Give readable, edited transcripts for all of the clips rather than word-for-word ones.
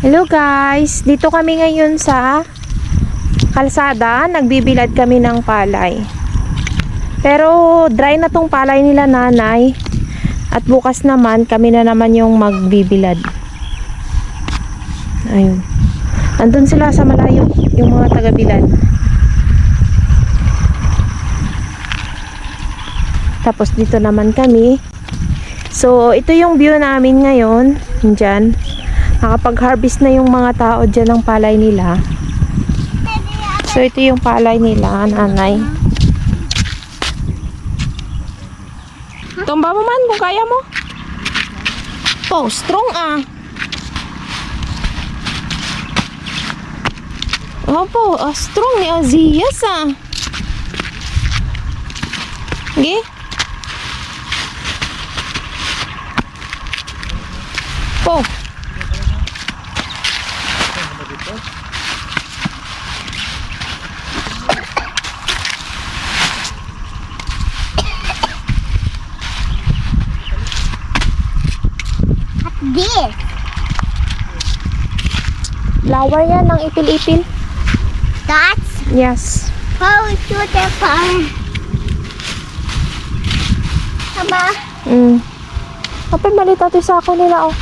Hello guys, dito kami ngayon sa kalsada, nagbibilad kami ng palay. Pero dry na tong palay nila nanay. At bukas naman, kami na naman yung magbibilad. Ayun. Andun sila sa malayo, yung mga taga-bilad. Tapos dito naman kami. So, ito yung view namin ngayon. Diyan. Nakapag-harvest na yung mga tao dyan ng palay nila. So, ito yung palay nila, nanay. Tumba mo man kung kaya mo. Oh, strong ah. Opo, strong ni Azias ah. Okay? Po. This. Flower yan ng ipil-ipil. That's Yes. how beautiful. Tama. Kapag maliit ito yung sako nila oh.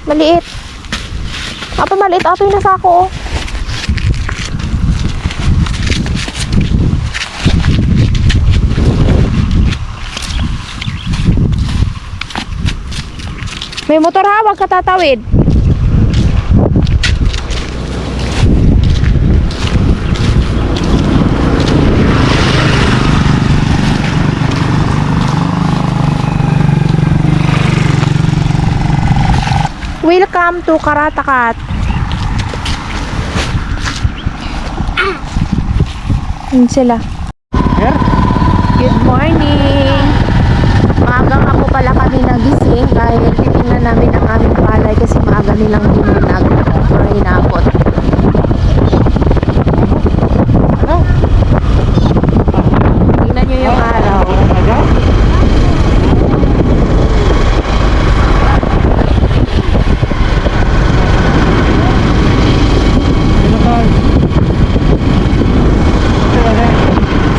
Maliit. Kapag maliit ito yung nasako oh. May motor ha, huwag ka tatawid. Welcome to Karatakat. Yun sila. Good morning. Maagang ako pala kami nagising dahil titingnan namin ang aming palay kasi maaga nilang dinunag or hinapot. Tingnan nyo yung araw.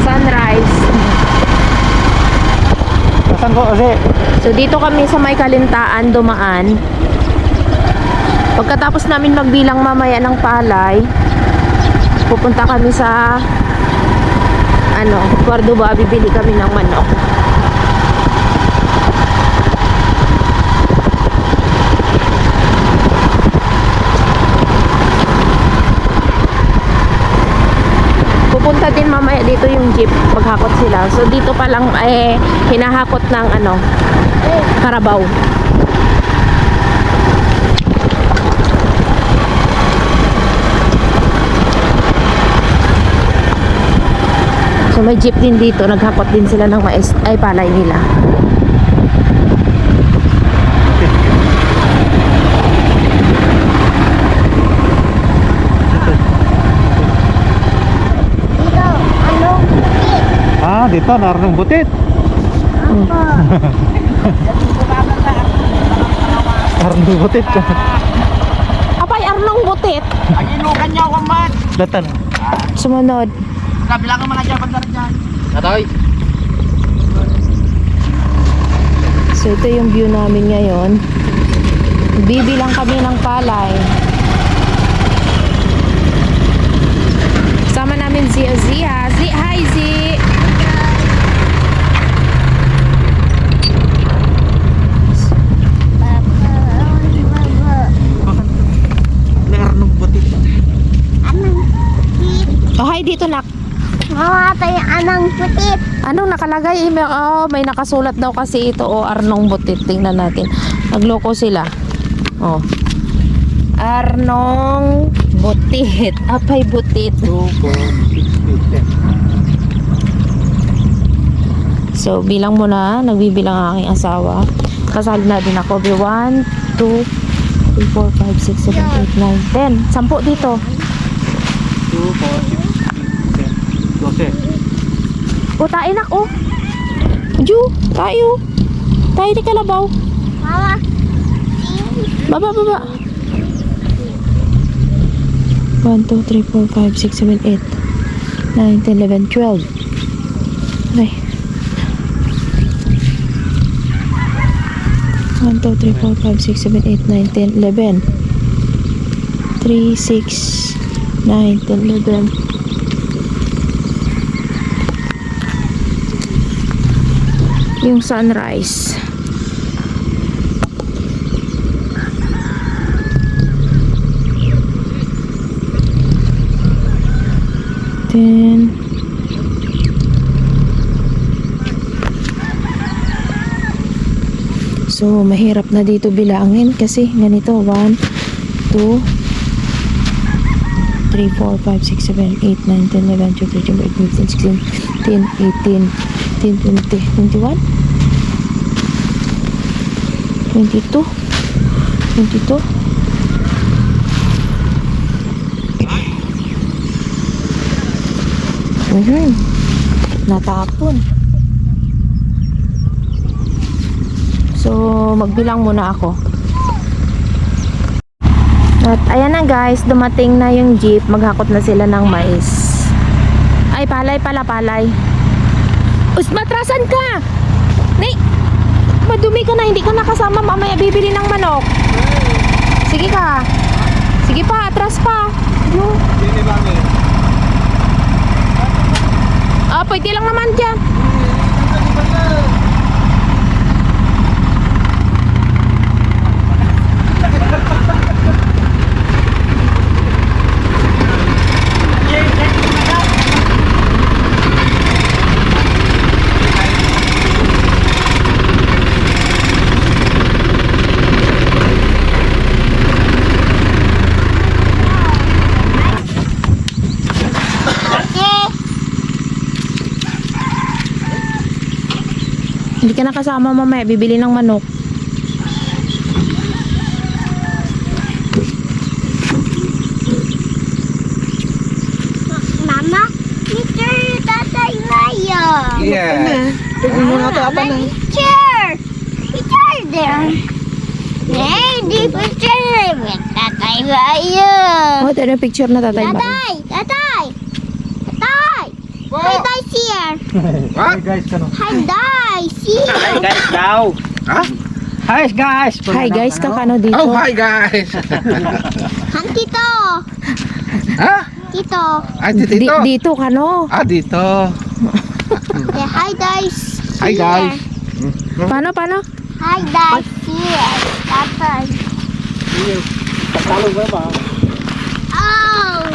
Sunrise. So dito kami sa may Kalintaan dumaan. Pagkatapos namin magbilang mamaya ng palay, pupunta kami sa Cordoba, bibili kami ng manok. Pupunta din mamaya dito yung jeep paghakot sila. So dito pa lang hinahakot ng karabaw. So may jeep din dito, naghakot din sila ng palay nila. Dito, narong butit. Arnong butit. Apay, arnong butit. Ang inukan niya ako, man. Datan. Sumunod. Kabilang ang mga dyan, bandar dyan. Atoy. So ito yung view namin ngayon. Bibilang kami ng palay. Sama namin si Azia. Hi Z. Arnong butit. Anong putit? Oh, hi dito nak. Mamatay anong putit. Anong nakalagay? May nakasulat daw kasi ito. Arnong butit. Tingnan natin. Nagloko sila. Oh. Arnong butit. Apay butit. 2, 4, 6, 7. So, bilang mo na. Nagbibilang ang aking asawa. Kasali na din ako. 1, 2, 3, 4, 5, 6, 7, 8, 9, 10. 10 dito. 2, 4, 6, 7, 12. O, tain ako. Ju, tayo. Tayo ni Kalabaw. Mama, see Baba, baba. 1, 2, 3, 4, 5, 6, 7, 8, 9, 10, 11, 12. Okay. 1, 2, 3, 4, 5, 6, 7, 8, 9, 10, 11. 3, 6, 9, 10, 11. Yung sunrise. Then so mahirap na dito bilangin kasi ganito 1, 2, 3, 4, 5, 6, 7, 8, 9, 10, 11, 12, 13, 14, 15, 16, 17, 18, 19, 20, 21, 22, 22. Natapon. So, magbilang muna ako. At ayan na guys, dumating na yung jeep. Maghakot na sila ng mais. Ay, palay pala, palay. Us, matrasan ka! Ni, madumi ka na, hindi ka nakasama. Mamaya bibili ng manok. Sige ka. Sige pa, atras pa. Ah, pwede lang naman dyan. Hindi ka nakasama mamaya, bibili ng manok. Mama, picture Tatay Maya. Yeah. Tignan mo na ito, apa na. Picture. Picture there. Hey, di picture with Tatay Maya. Oh, ito yung picture na tatay ba? Tatay, Tatay. Tatay. Hi, guys here. Hey guys, ano? Hi, guys here. Hi guys daw. Ha? Hi guys. Hi guys, kakano dito? Oh, hi guys. Han, Tito. Ha? Tito. Ah, dito. Dito kano? Ah, dito. Say hi, guys. Hi guys. Paano, paano? Hi, guys here. Tatay. Tagalog ba? Oh.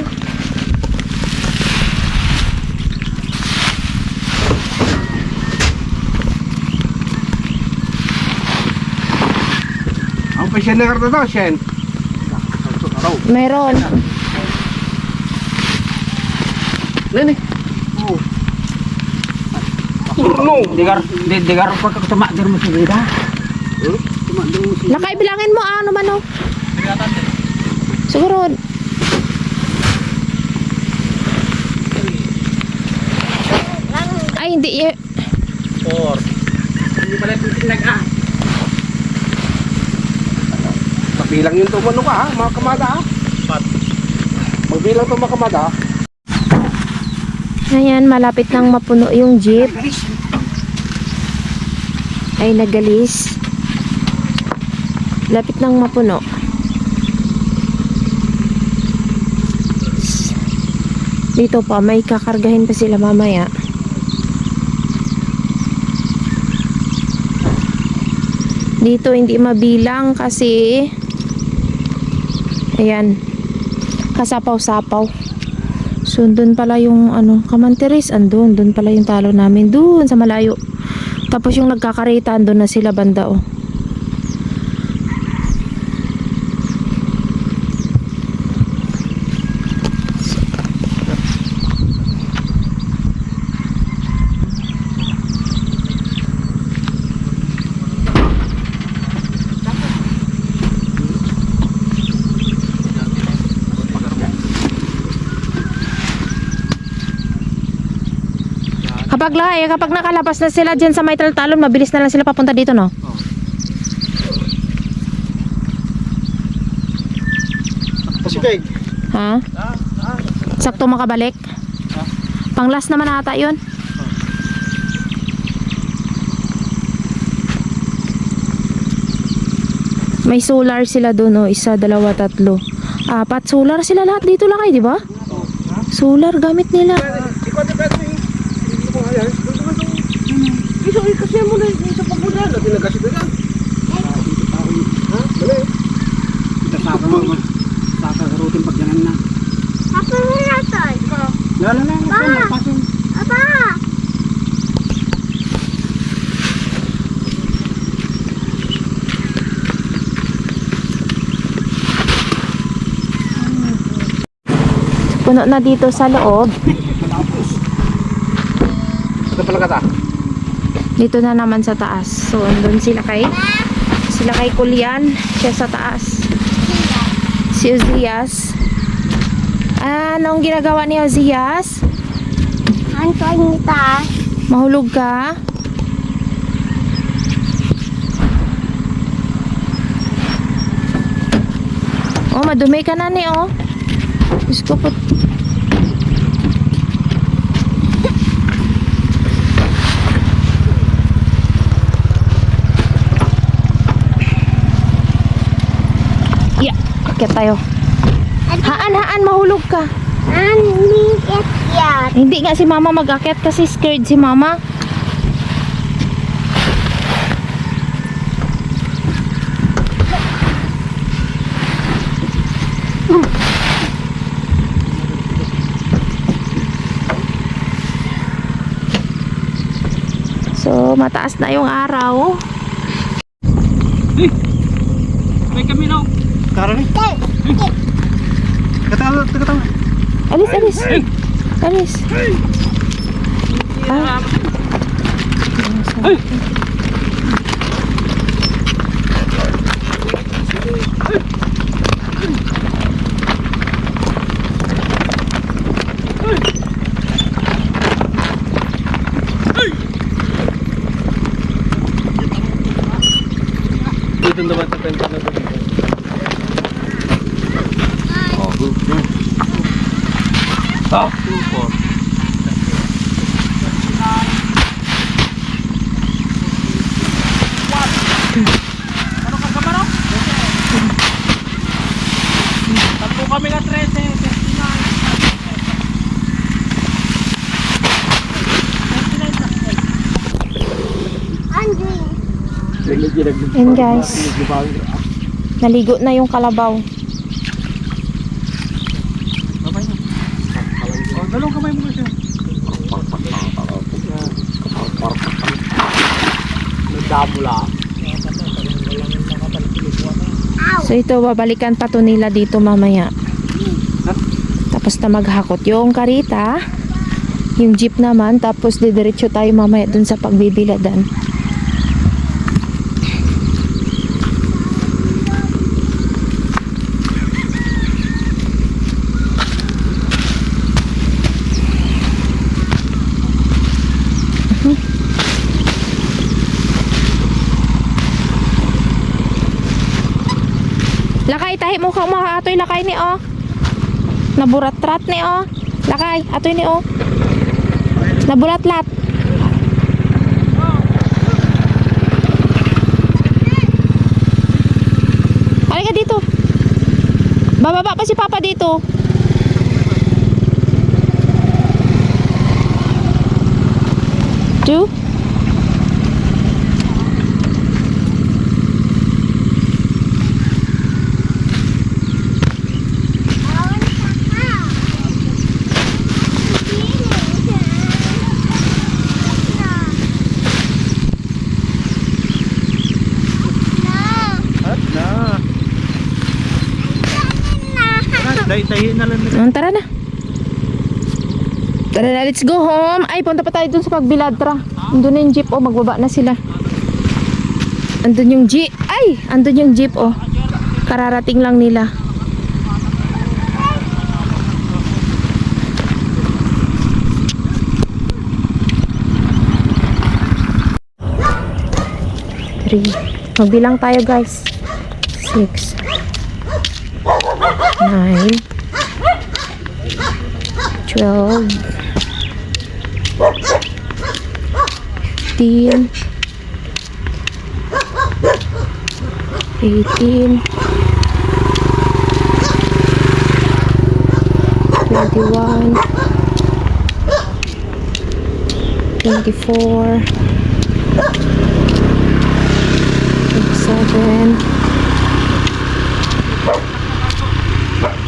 Ang pasyon na karto daw, Shen. Meron. Nani? Turno. Digar pa ka sama dir mo si Bida. Lakay, bilangin mo ano man oh. Siguro. Ay, hindi. 4. Hindi pala pinag Kabilang yung tumano ka ha, mga kamada ha. Magbilang to mga kamada ha. Ayan, malapit nang mapuno yung jeep. Ay, nagalis. Lapit nang mapuno. Dito pa, may kakargahin pa sila mamaya. Dito hindi mabilang kasi ayan, kasapaw-sapaw. So doon pala yung ano, Kamanteris, andun, doon pala yung talo namin, doon sa malayo. Tapos yung nagkakarita, andun na sila banda oh. Kapag nakalabas na sila dyan sa may talon, mabilis na lang sila papunta dito, no? Pasipig. Ha? Sakto makabalik? Panglas naman ata yun. May solar sila doon, oh. Isa, dalawa, tatlo. Apat solar sila lahat dito lang ay, di ba? Solar gamit nila. Ikaw di pwede hindi mo ayan. Iso kasi mo na sa pagmula na tinagasi na lang. Ha? Dali. Saka mo. Saka garutin pag ganan na. Apa mo na tol? Lalo na. Pasin. Apa? Puno na dito sa loob. Ito pala kata. Dito na naman sa taas. So, andun sila kay Kulian. Siya sa taas. Si Ozias. Anong ginagawa ni Ozias? Antoy nita. Mahulog ka? Oh, madumi ka na ni, oh. Diyos ko po. Yeah, akit tayo. Haan, mahulog ka. Anliit yan. Hindi nga si mama mag-akit kasi scared si mama. So, mataas na yung araw. May kami na. Tara ni. Katawa. Alis. Alis. Ah. Dito naman sa tenta na dito. Oh, good. Ah, super. Ano ka kamaro? Tatlo kami na 13. Andre. Yan guys. Naligo na yung kalabaw. Oh, dalawang kamay mo na siya. Nagdamula. So ito, babalikan pa to nila dito mamaya. Tapos na maghakot yung karita, yung jeep naman, tapos didiretso tayo mamaya dun sa pagbibiladan. Lakay, tahi mo ka mga atoy lakay ni oh. Naburat-rat ni oh. Lakay, atoy ni oh. Naburat-lat. Halika dito. Bababa pa si Papa dito. Two. Tahi na lang. Tara na. Tara na, let's go home. Ay, punta pa tayo dun sa pagbilad. Tara. Andun na yung jeep, oh. Magbaba na sila. Andun yung jeep. Ay, andun yung jeep, oh. Kararating lang nila. Three. Magbilang tayo, guys. 6. 9, 12, 15, 18, 21, 24, 27,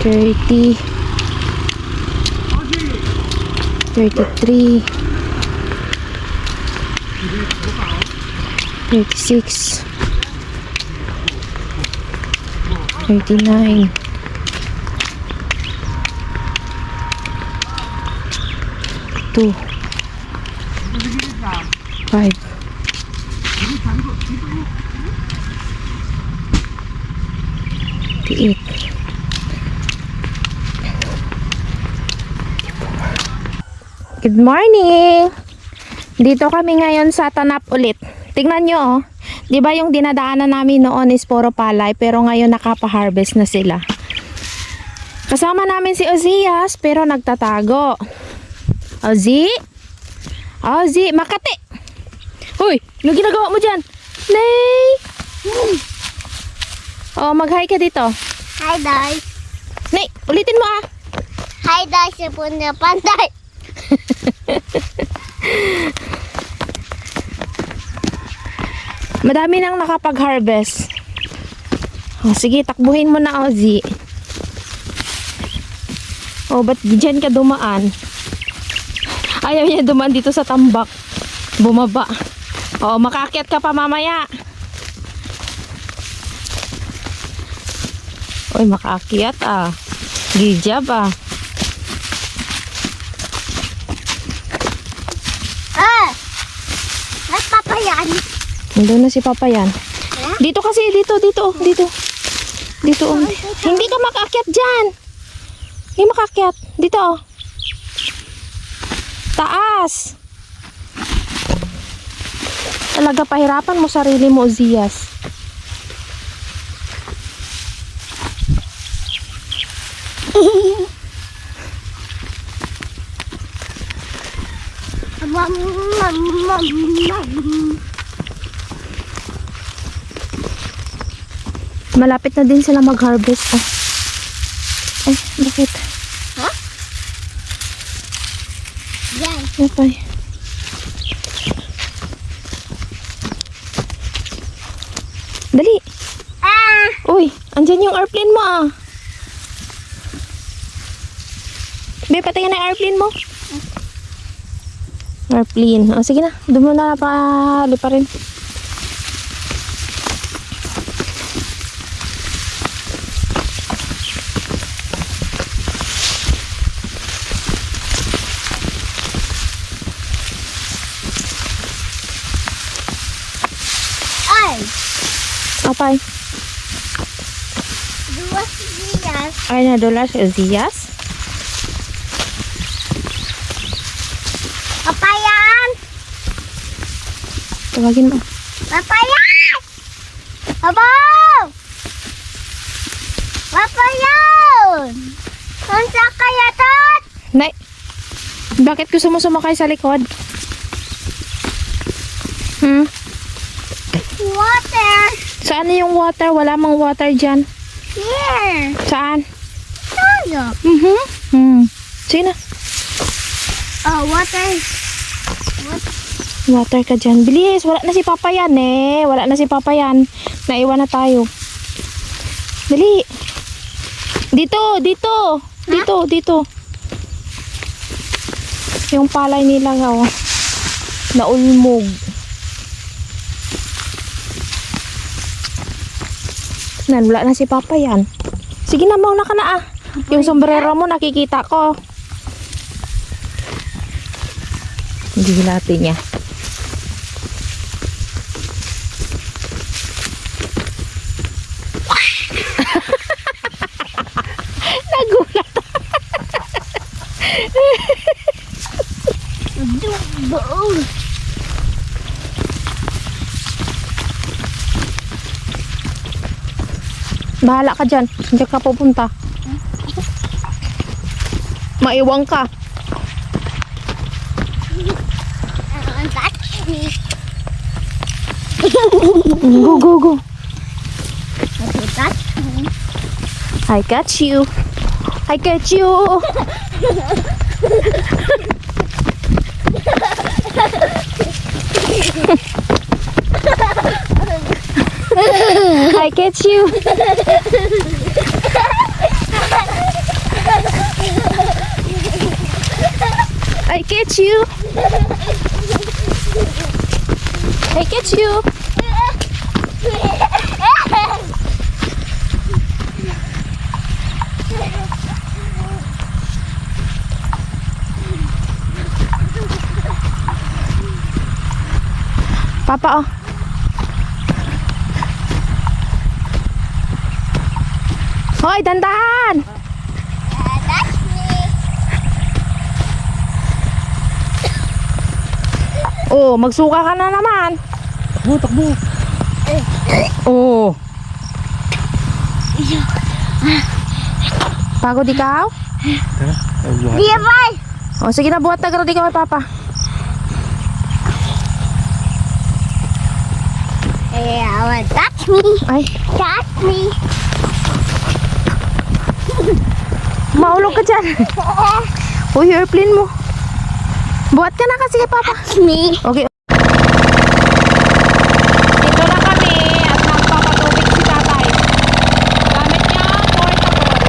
30, 33, 36, 39, 2, 5, 8, Good morning! Dito kami ngayon sa Tanap ulit. Tingnan nyo, oh. Di ba yung dinadaanan namin noon is puro palay, pero ngayon nakapa-harvest na sila. Kasama namin si Ozias, pero nagtatago. Ozzy? Ozzy, Makati! Hoy, ano ginagawa mo dyan? Nay! Oh, mag-hi ka dito. Hi guys. Nay, ulitin mo ah. Hi guys, sa punya pantai. Madami nang nakapag-harvest. Oh, sige, takbuhin mo na, Ozzy. Oh, ba't dyan ka dumaan? Ayaw niya dumaan dito sa tambak. Bumaba. Oh, makaakyat ka pa mamaya. Uy, makaakyat ah. Gijab ah. May papayan. Nandun na si Papa yan. Dito kasi, dito. Dito. Oh. Hindi ka makaakyat dyan. Hindi makaakyat. Dito. Oh. Taas. Talaga pahirapan mo sarili mo, Ozias. Malapit na din sila mag-harvest. Oh. Ay, bakit? Ha? Yan. Okay. Dali. Uy, andyan yung airplane mo ah. Be, patingin na airplane mo. Airplane. Oh, sige na. Doon mo na pa rin. Ay, Apay. dua siyas. Ay na dollars Ozias. Papayan. Tawagin mo. Papayan. Abaw. Papayan. Unsa kaya tot? Nay, bakit gusto mo sumakay sa likod? Water. Saan na yung water? Wala mang water dyan. Here. Saan? Tayo. Sige na. Oh, water. Water ka dyan. Bilis. Wala na si Papa yan eh. Wala na si Papa yan. Naiwan na tayo. Dali. Dito. Dito. Yung palay nila oh. Naulmog. Wala na si Papa yan. Sige na, mauna ka na ah. Yung sombrero mo nakikita ko. Hindi natin niya. Nagulat. Bahala ka dyan. Diyan ka pupunta. Maiwang ka. Touch me. Go, go, go. Touch me. I got you. I got you. I get you. I get you. I get you. Papa, oh. Hoy, dandahan! Touch me. Oh, magsuka ka na naman. Takbo, takbo. Oh. Pagod ikaw? Tara, ay buhat. Di ba? Oh, sige na, buhat na garo di ka kay Papa. Touch me. Ay, Touch me. maulog ka dyan. Uy, airplane mo. Buhat ka na kasi kay Papa. Touch me. Okay. Dito na kami at nagpapatubig si tatay. Gamit niya portable.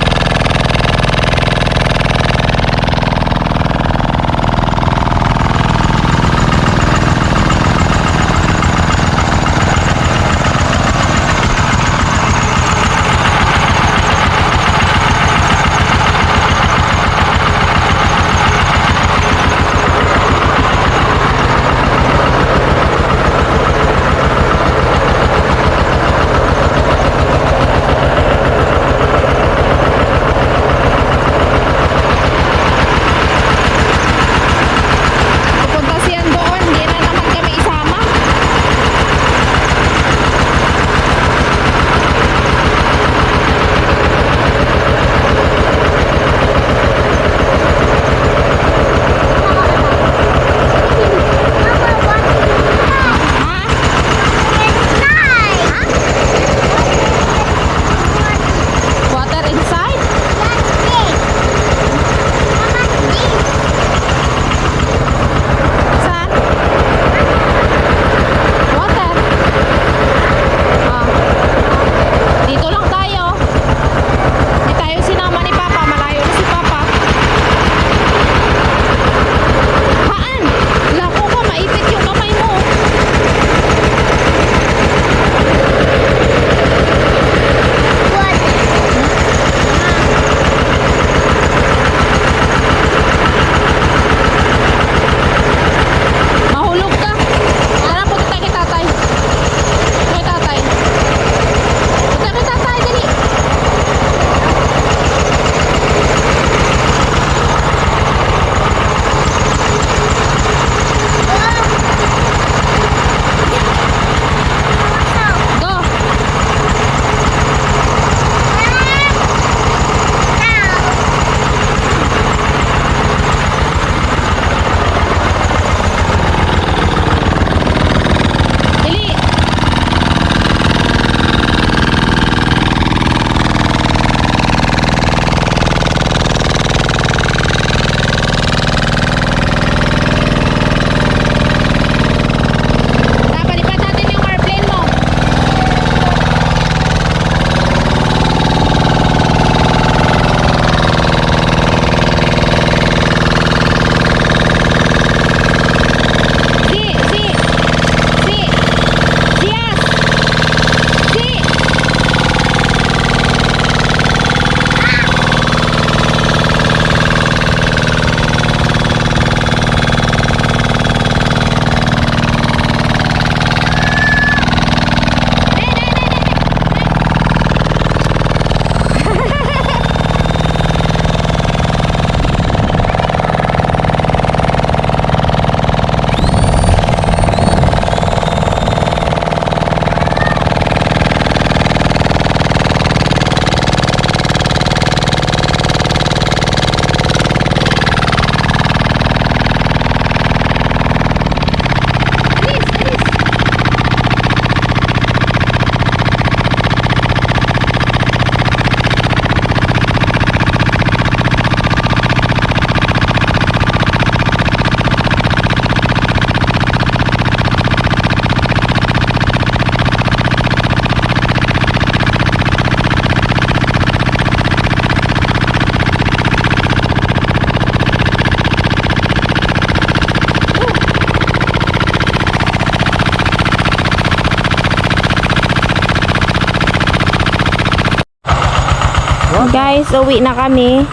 Guys, uwi na kami.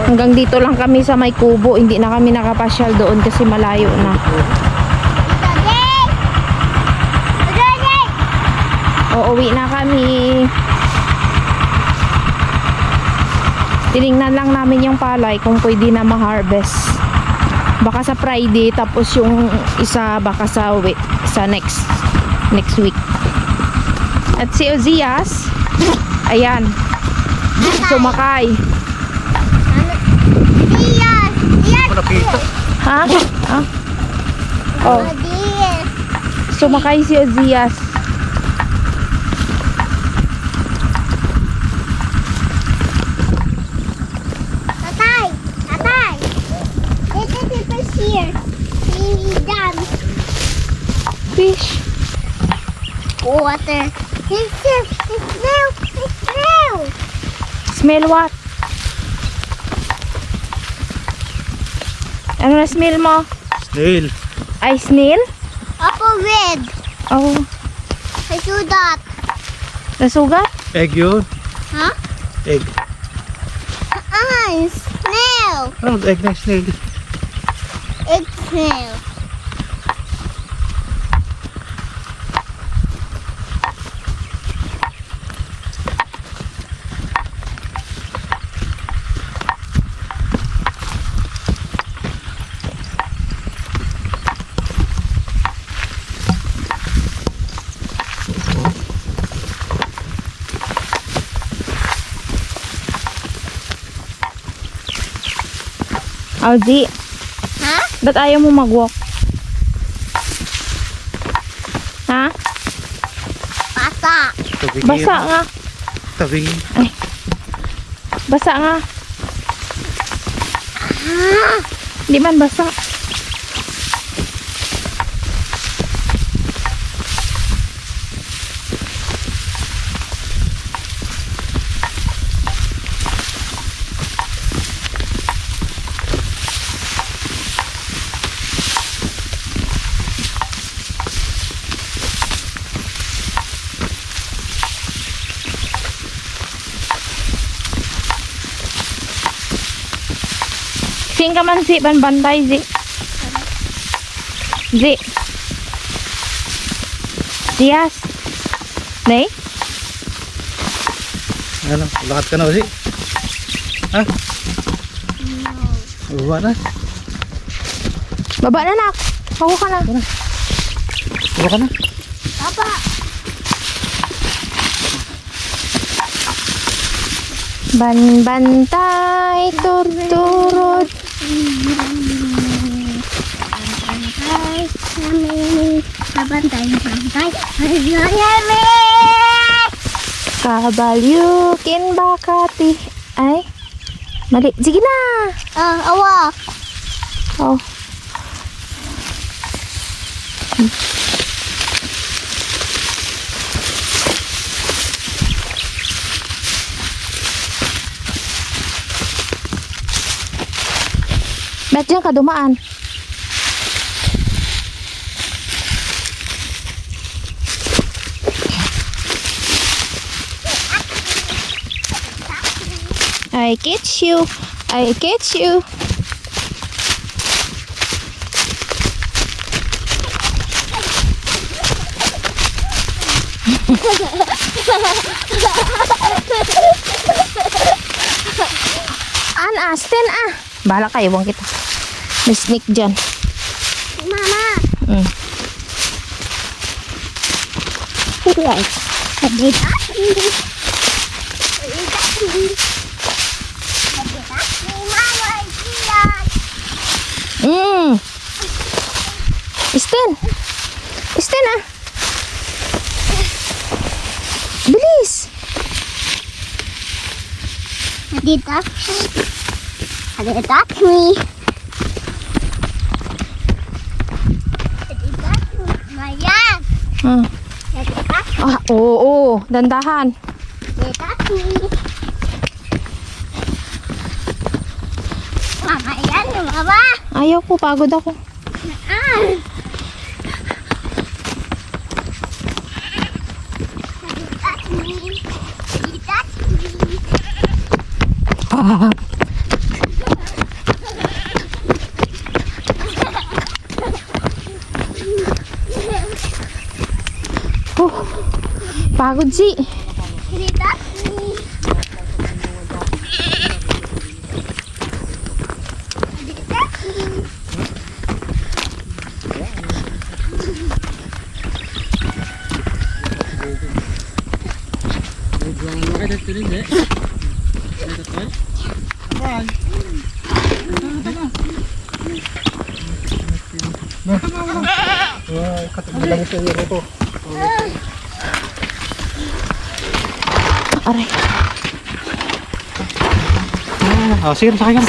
Hanggang dito lang kami sa may kubo. Hindi na kami nakapasyal doon kasi malayo na. Uuwi na kami. Tinignan lang namin yung palay kung pwede na ma-harvest. Baka sa Friday, tapos yung isa baka sa next week. At si Ozias, ayan, sumakay. Nakita. Ha? Ha? Oh, sumakay si Ozias. Tatay! Tatay! This is the fish here. We done. Fish. Water. It's here. It's new. It's new. Smell what? Ano na smell mo? Snail. Ay, snail? Apple red. Oh, I saw that. nasugat? Egg yun. Huh? Egg. Snail. Ano egg ng snail? Egg snail. Aldi, Ha? ba't ayaw mo mag-walk? Ha? Basa. Tabing Basa yun. nga. Tabing. Basa nga. Di man basa. Sing ka man si banbantay zi. Zi. Dias. Nay? Ano? Lakat ka na kasi? Ha? Baba na. Baba na nak. Ako ka na. Baba ka na. Papa. Banbantay turturot. Bantay. Bantay. Bantay. Kabalyukin bakati. Ay. Mali. Sige na. Awa. Oh. Ba't dyan ka dumaan? I catch you. I catch you. Astin ah. Bahala kayo, buwang kita. May snake dyan. Mama. Mm. Yes. Isten. Isten ah. Bilis. They touch me. They touch me. They touch me. Mayan. Hmm. They touch me. Ah, oo, dandahan. They touch me. Mama, yan yung mama. Ayaw ko, pagod ako. Ah. They touch me. They touch me. Pagod si. Kita? Katabi sa iyo ito. Aray. Sige, sakay ka.